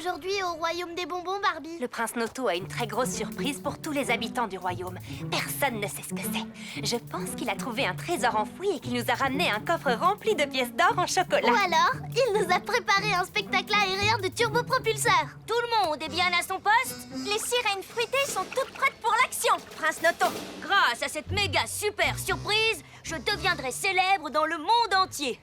aujourd'hui au royaume des bonbons, Barbie? Le prince Noto a une très grosse surprise pour tous les habitants du royaume. Personne ne sait ce que c'est. Je pense qu'il a trouvé un trésor enfoui et qu'il nous a ramené un coffre rempli de pièces d'or en chocolat. Ou alors, il nous a préparé un spectacle aérien de turbopropulseurs. Tout le monde est bien à son poste? Les sirènes fruitées sont toutes prêtes pour l'action, Prince Noto. Grâce à cette méga super surprise, je deviendrai célèbre dans le monde entier.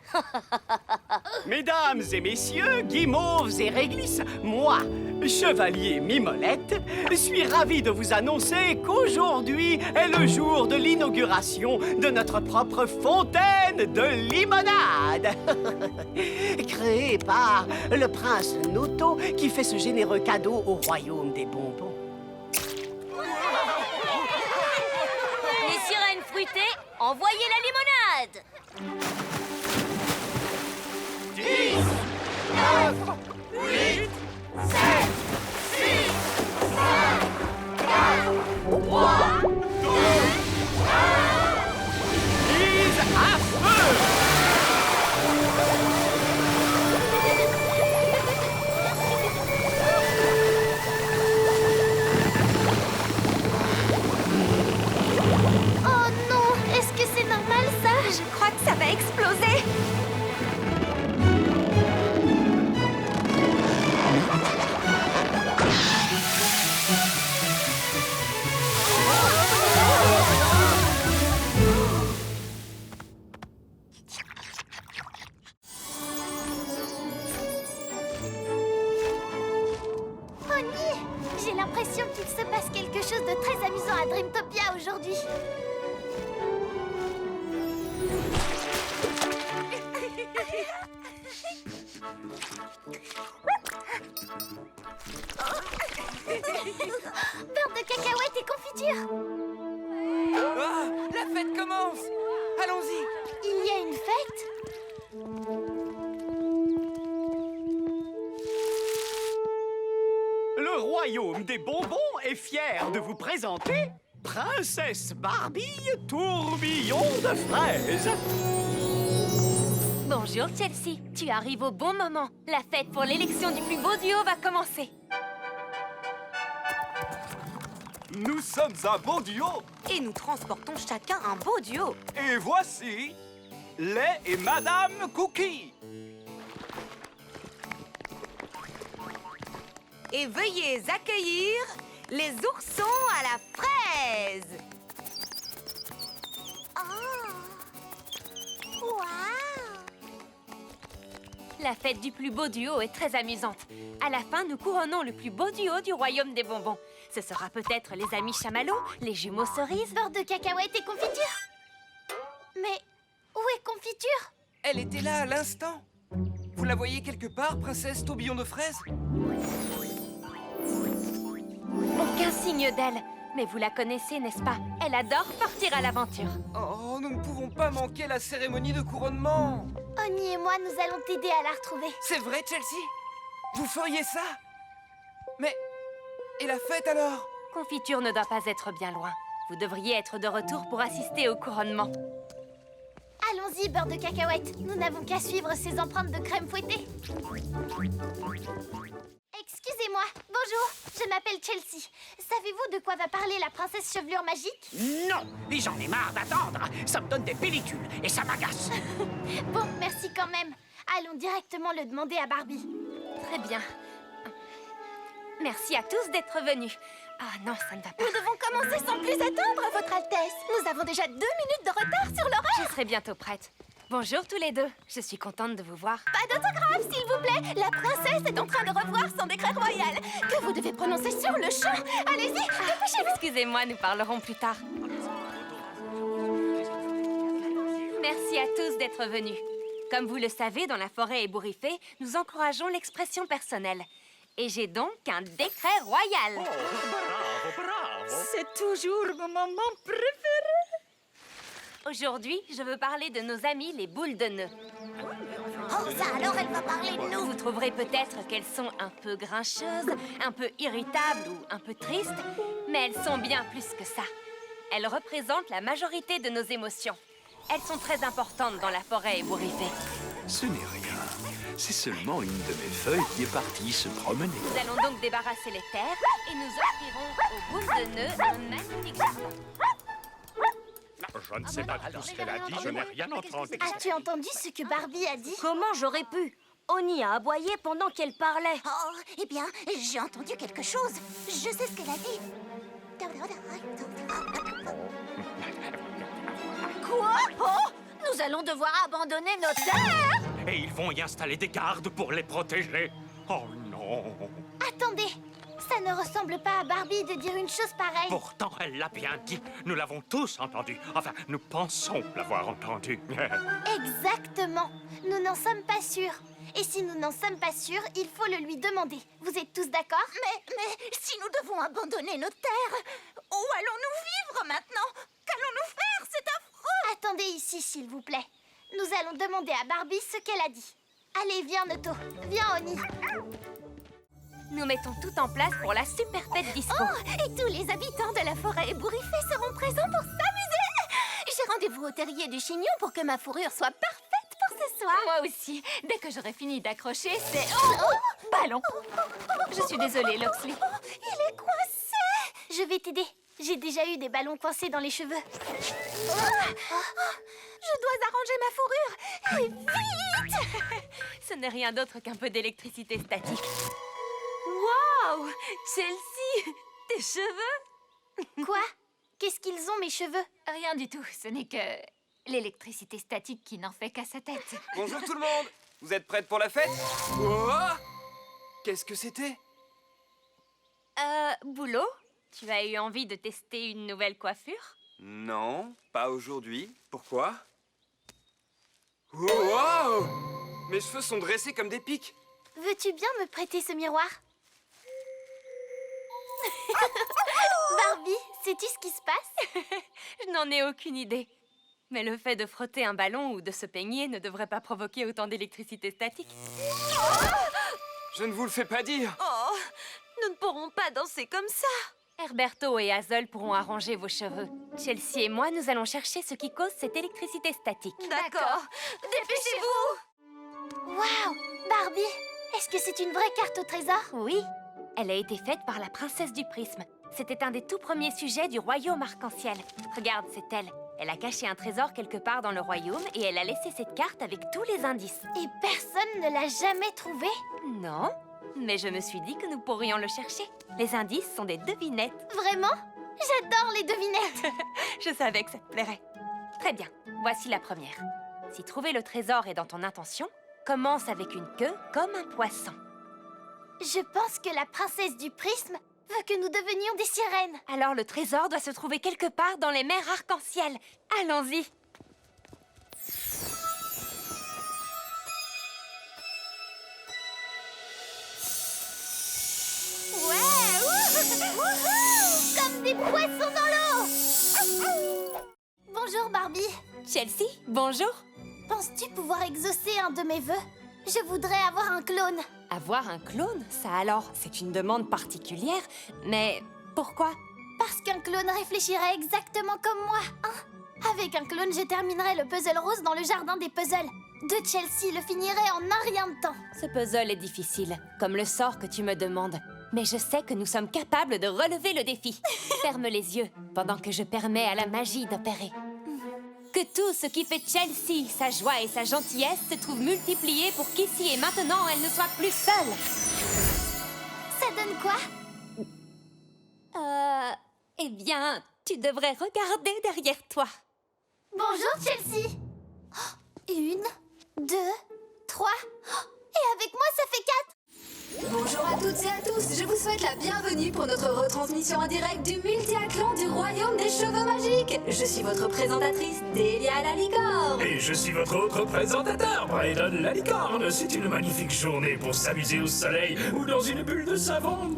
Mesdames et messieurs, guimauves et réglisses, moi, chevalier Mimolette, suis ravi de vous annoncer qu'aujourd'hui est le jour de l'inauguration de notre propre fontaine de limonade. Créée par le prince Noto qui fait ce généreux cadeau au royaume des bonbons. Les sirènes fruitées, envoyez la limonade! 10, 9, 8, 7, 6, 5, 4, 3, 2, 1. Mise à feu! Oh non, est-ce que c'est normal ça? Je crois que ça va exploser. Pony, j'ai l'impression qu'il se passe quelque chose de très amusant à Dreamtopia aujourd'hui. Beurre de cacahuètes et confiture. Ah, la fête commence! Allons-y! Il y a une fête? Le royaume des bonbons est fier de vous présenter Princesse Barbie Tourbillon de fraises. Bonjour Chelsea, tu arrives au bon moment. La fête pour l'élection du plus beau duo va commencer. Nous sommes un beau duo. Et nous transportons chacun un beau duo. Et voici Lait et Madame Cookie. Et veuillez accueillir les oursons à la fraise. La fête du plus beau duo est très amusante. À la fin, nous couronnons le plus beau duo du royaume des bonbons. Ce sera peut-être les amis chamallows, les jumeaux cerises. Beurre de cacahuètes et confiture. Mais où est confiture? Elle était là à l'instant. Vous la voyez quelque part, princesse tourbillon de fraises? Aucun signe d'elle. Mais vous la connaissez, n'est-ce pas? Elle adore partir à l'aventure. Oh, nous ne pouvons pas manquer la cérémonie de couronnement. Oni et moi, nous allons t'aider à la retrouver. C'est vrai, Chelsea? Vous feriez ça? Mais... et la fête alors? Confiture ne doit pas être bien loin. Vous devriez être de retour pour assister au couronnement. Allons-y, beurre de cacahuètes. Nous n'avons qu'à suivre ces empreintes de crème fouettée. Excusez-moi, bonjour, je m'appelle Chelsea. Savez-vous de quoi va parler la princesse chevelure magique? Non, et j'en ai marre d'attendre. Ça me donne des pellicules et ça m'agace. Bon, merci quand même. Allons directement le demander à Barbie. Très bien. Merci à tous d'être venus. Ah non, ça ne va pas. Nous devons commencer sans plus attendre, Votre Altesse. Nous avons déjà 2 minutes de retard sur l'horaire. Je serai bientôt prête. Bonjour tous les deux. Je suis contente de vous voir. Pas d'autographe, s'il vous plaît. La princesse est en train de revoir son décret royal que vous devez prononcer sur le champ. Allez-y, dépêchez-vous. Excusez-moi, nous parlerons plus tard. Merci à tous d'être venus. Comme vous le savez, dans la forêt ébouriffée, nous encourageons l'expression personnelle. Et j'ai donc un décret royal. Bravo, bravo. C'est toujours mon moment préféré. Aujourd'hui, je veux parler de nos amis les boules de nœuds. Oh, ça alors, elle va parler de nous. Vous trouverez peut-être qu'elles sont un peu grincheuses, un peu irritables ou un peu tristes, mais elles sont bien plus que ça. Elles représentent la majorité de nos émotions. Elles sont très importantes dans la forêt ébouriffée. Ce n'est rien. C'est seulement une de mes feuilles qui est partie se promener. Nous allons donc débarrasser les terres et nous offrirons aux boules de nœuds un magnifique jardin. Je ne sais pas tout ce qu'elle a dit, je n'ai rien entendu. As-tu entendu ce que Barbie a dit? Comment j'aurais pu? Oni a aboyé pendant qu'elle parlait. Oh, eh bien, j'ai entendu quelque chose. Je sais ce qu'elle a dit. Quoi? Oh, nous allons devoir abandonner nos terres. Et ils vont y installer des gardes pour les protéger. Oh non! Attendez, ça ne ressemble pas à Barbie de dire une chose pareille. Pourtant, elle l'a bien dit. Nous l'avons tous entendu. Enfin, nous pensons l'avoir entendu. Exactement. Nous n'en sommes pas sûrs. Et si nous n'en sommes pas sûrs, il faut le lui demander. Vous êtes tous d'accord? Mais si nous devons abandonner nos terres, où allons-nous vivre maintenant? Qu'allons-nous faire? C'est affreux! Attendez ici, s'il vous plaît. Nous allons demander à Barbie ce qu'elle a dit. Allez, viens, Noto. Viens, Oni. Nous mettons tout en place pour la super fête disco. Oh, et tous les habitants de la forêt ébouriffée seront présents pour s'amuser. J'ai rendez-vous au terrier du chignon pour que ma fourrure soit parfaite pour ce soir. Moi aussi. Dès que j'aurai fini d'accrocher, c'est... Oh, ballon. Je suis désolée, Loxley. Il est coincé. Je vais t'aider. J'ai déjà eu des ballons coincés dans les cheveux. Je dois arranger ma fourrure. Et vite! Ce n'est rien d'autre qu'un peu d'électricité statique. Waouh! Chelsea! Tes cheveux? Quoi? Qu'est-ce qu'ils ont, mes cheveux? Rien du tout. Ce n'est que l'électricité statique qui n'en fait qu'à sa tête. Bonjour tout le monde. Vous êtes prêtes pour la fête? Oh! Qu'est-ce que c'était? Boulot, tu as eu envie de tester une nouvelle coiffure? Non, pas aujourd'hui. Pourquoi? Oh, wow! Mes cheveux sont dressés comme des pics. Veux-tu bien me prêter ce miroir? Barbie, sais-tu ce qui se passe? Je n'en ai aucune idée. Mais le fait de frotter un ballon ou de se peigner ne devrait pas provoquer autant d'électricité statique. Je ne vous le fais pas dire. Oh! Nous ne pourrons pas danser comme ça. Herberto et Hazel pourront arranger vos cheveux. Chelsea et moi, nous allons chercher ce qui cause cette électricité statique. D'accord. Dépêchez-vous! Waouh! Barbie, est-ce que c'est une vraie carte au trésor? Oui, elle a été faite par la princesse du prisme. C'était un des tout premiers sujets du royaume arc-en-ciel. Regarde, c'est elle. Elle a caché un trésor quelque part dans le royaume et elle a laissé cette carte avec tous les indices. Et personne ne l'a jamais trouvée? Non, mais je me suis dit que nous pourrions le chercher. Les indices sont des devinettes. Vraiment? J'adore les devinettes! Je savais que ça te plairait. Très bien, voici la première. Si trouver le trésor est dans ton intention, commence avec une queue comme un poisson. Je pense que la princesse du prisme veut que nous devenions des sirènes. Alors le trésor doit se trouver quelque part dans les mers arc-en-ciel. Allons-y. Ouais! Wouhou! Comme des poissons dans l'eau! Bonjour Barbie. Chelsea, bonjour. Penses-tu pouvoir exaucer un de mes vœux? Je voudrais avoir un clone. Avoir un clone, ça alors, c'est une demande particulière. Mais pourquoi? Parce qu'un clone réfléchirait exactement comme moi. Hein? Avec un clone, je terminerais le puzzle rose dans le jardin des puzzles. De Chelsea le finirait en un rien de temps. Ce puzzle est difficile, comme le sort que tu me demandes. Mais je sais que nous sommes capables de relever le défi. Ferme les yeux pendant que je permets à la magie d'opérer. Que tout ce qui fait Chelsea, sa joie et sa gentillesse se trouve multiplié pour qu'ici et maintenant, elle ne soit plus seule. Ça donne quoi? Eh bien, tu devrais regarder derrière toi. Bonjour Chelsea. Oh, 1, 2, 3. Oh, et avec moi, ça fait 4. Bonjour à toutes et à tous, je vous souhaite la bienvenue pour notre retransmission en direct du multi-athlon du royaume des cheveux magiques. Je suis votre présentatrice, Delia la licorne. Et je suis votre autre présentateur, Brayden la licorne. C'est une magnifique journée pour s'amuser au soleil ou dans une bulle de savon.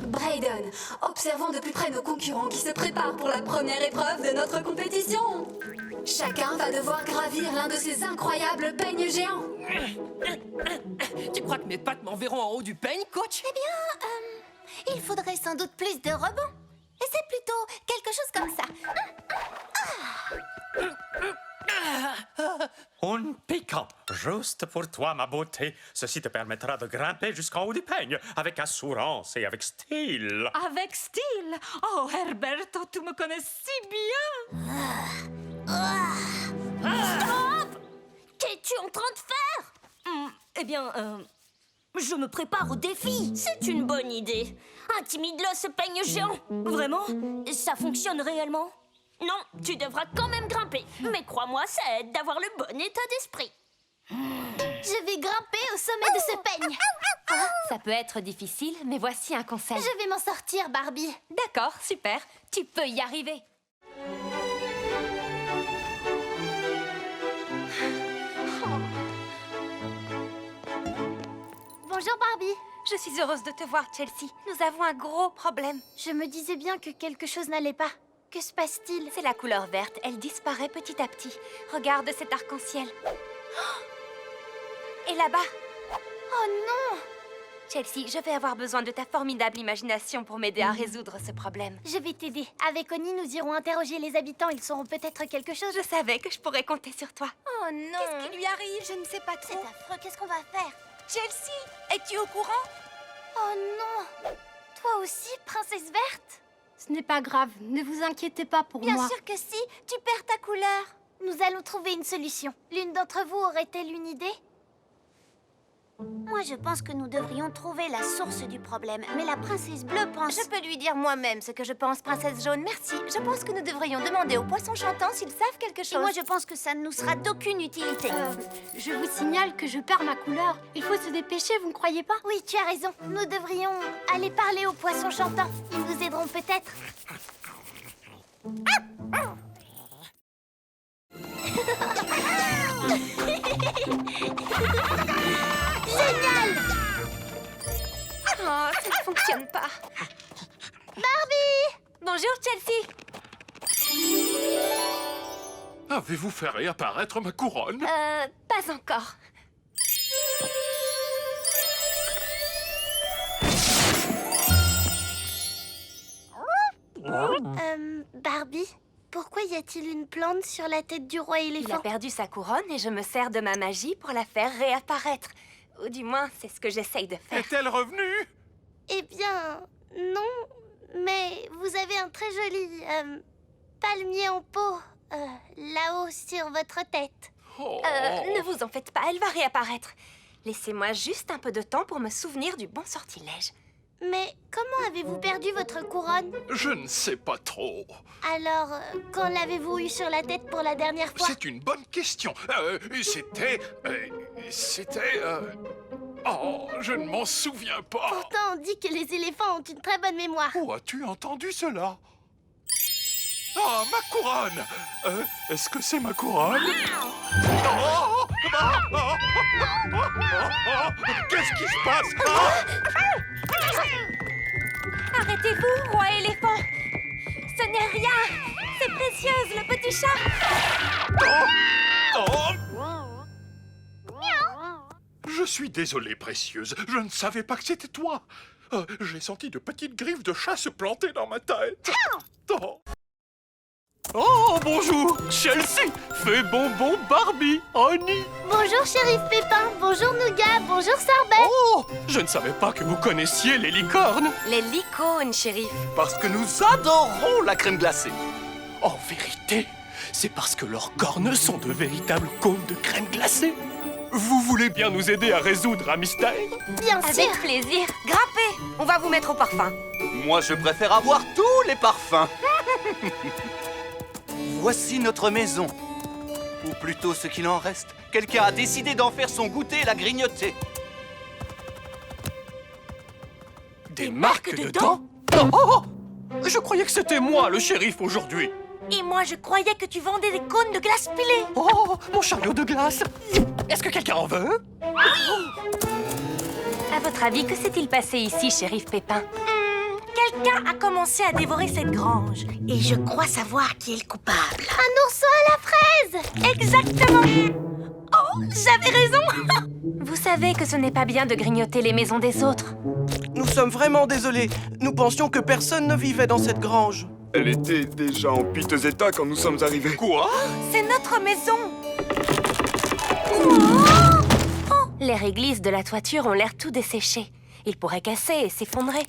Brayden, observons de plus près nos concurrents qui se préparent pour la première épreuve de notre compétition. Chacun va devoir gravir l'un de ces incroyables peignes géants. Tu crois que mes pattes m'enverront en haut du peigne, coach? Eh bien, il faudrait sans doute plus de rebonds. Et c'est plutôt quelque chose comme ça. Un piquant, juste pour toi, ma beauté. Ceci te permettra de grimper jusqu'en haut du peigne, avec assurance et avec style. Avec style. Oh, Herberto, tu me connais si bien. Stop! Qu'es-tu en train de faire? Eh bien, je me prépare au défi. C'est une bonne idée. Intimide-le, ce peigne géant. Vraiment? Ça fonctionne réellement? Non, tu devras quand même grimper. Mais crois-moi, ça aide d'avoir le bon état d'esprit. Je vais grimper au sommet de ce peigne. Ça peut être difficile, mais voici un conseil. Je vais m'en sortir, Barbie. D'accord, super. Tu peux y arriver. Bonjour, Barbie. Je suis heureuse de te voir, Chelsea. Nous avons un gros problème. Je me disais bien que quelque chose n'allait pas. Que se passe-t-il? C'est la couleur verte. Elle disparaît petit à petit. Regarde cet arc-en-ciel. Et là-bas. Oh non! Chelsea, je vais avoir besoin de ta formidable imagination pour m'aider à résoudre ce problème. Je vais t'aider. Avec Oni, nous irons interroger les habitants. Ils sauront peut-être quelque chose. Je savais que je pourrais compter sur toi. Oh non! Qu'est-ce qui lui arrive? Je ne sais pas C'est trop. affreux. Qu'est-ce qu'on va faire? Chelsea, es-tu au courant? Oh non! Toi aussi, princesse verte? Ce n'est pas grave, ne vous inquiétez pas pour moi. Bien sûr que si, tu perds ta couleur. Nous allons trouver une solution. L'une d'entre vous aurait-elle une idée? Moi, je pense que nous devrions trouver la source du problème. Mais la princesse bleue pense... Je peux lui dire moi-même ce que je pense, princesse jaune. Merci. Je pense que nous devrions demander aux poissons chantants s'ils savent quelque chose. Et moi, je pense que ça ne nous sera d'aucune utilité. Je vous signale que je perds ma couleur. Il faut se dépêcher, vous ne croyez pas? Oui, tu as raison. Nous devrions aller parler aux poissons chantants. Ils nous aideront peut-être. Génial! Oh, ça ne fonctionne pas. Barbie! Bonjour, Chelsea. Avez-vous fait réapparaître ma couronne? Pas encore. Barbie, pourquoi y a-t-il une plante sur la tête du roi Il a éléphant? perdu sa couronne et je me sers de ma magie pour la faire réapparaître. Ou du moins, c'est ce que j'essaye de faire. Est-elle revenue? Eh bien, non, mais vous avez un très joli palmier en pot là-haut sur votre tête. Ne vous en faites pas, elle va réapparaître. Laissez-moi juste un peu de temps pour me souvenir du bon sortilège. Mais comment avez-vous perdu votre couronne? Je ne sais pas trop. Alors, quand l'avez-vous eu sur la tête pour la dernière fois? C'est une bonne question. Oh, je ne m'en souviens pas. Pourtant, on dit que les éléphants ont une très bonne mémoire. Où as-tu entendu cela? Ah, ma couronne! Est-ce que c'est ma couronne? Oh! Qu'est-ce qui se passe? Arrêtez-vous, roi éléphant! Ce n'est rien! C'est Précieuse, le petit chat! Je suis désolé, Précieuse. Je ne savais pas que c'était toi. J'ai senti de petites griffes de chat se planter dans ma tête. Oh, bonjour, Chelsea! Fais bonbon Barbie, Honey! Bonjour, shérif Pépin. Bonjour, Nougat. Bonjour, Sorbet. Oh, je ne savais pas que vous connaissiez les licornes. Les licornes, shérif. Parce que nous adorons la crème glacée. En vérité, c'est parce que leurs cornes sont de véritables cônes de crème glacée. Vous voulez bien nous aider à résoudre un mystère? Bien sûr. Avec plaisir. Grimpez! On va vous mettre au parfum. Moi, je préfère avoir tous les parfums. Voici notre maison. Ou plutôt ce qu'il en reste. Quelqu'un a décidé d'en faire son goûter et l'a grignoter. Des marques de dents? Oh! Je croyais que c'était moi, le shérif, aujourd'hui. Et moi, je croyais que tu vendais des cônes de glace pilée. Oh, mon chariot de glace! Est-ce que quelqu'un en veut? À votre avis, que s'est-il passé ici, shérif Pépin? Quelqu'un a commencé à dévorer cette grange. Et je crois savoir qui est le coupable. Un ourson à la fraise. Exactement. Oh, j'avais raison. Vous savez que ce n'est pas bien de grignoter les maisons des autres. Nous sommes vraiment désolés. Nous pensions que personne ne vivait dans cette grange. Elle était déjà en piteux état quand nous sommes arrivés. Quoi? C'est notre maison! Les réglisses de la toiture ont l'air tout desséchées. Ils pourraient casser et s'effondrer.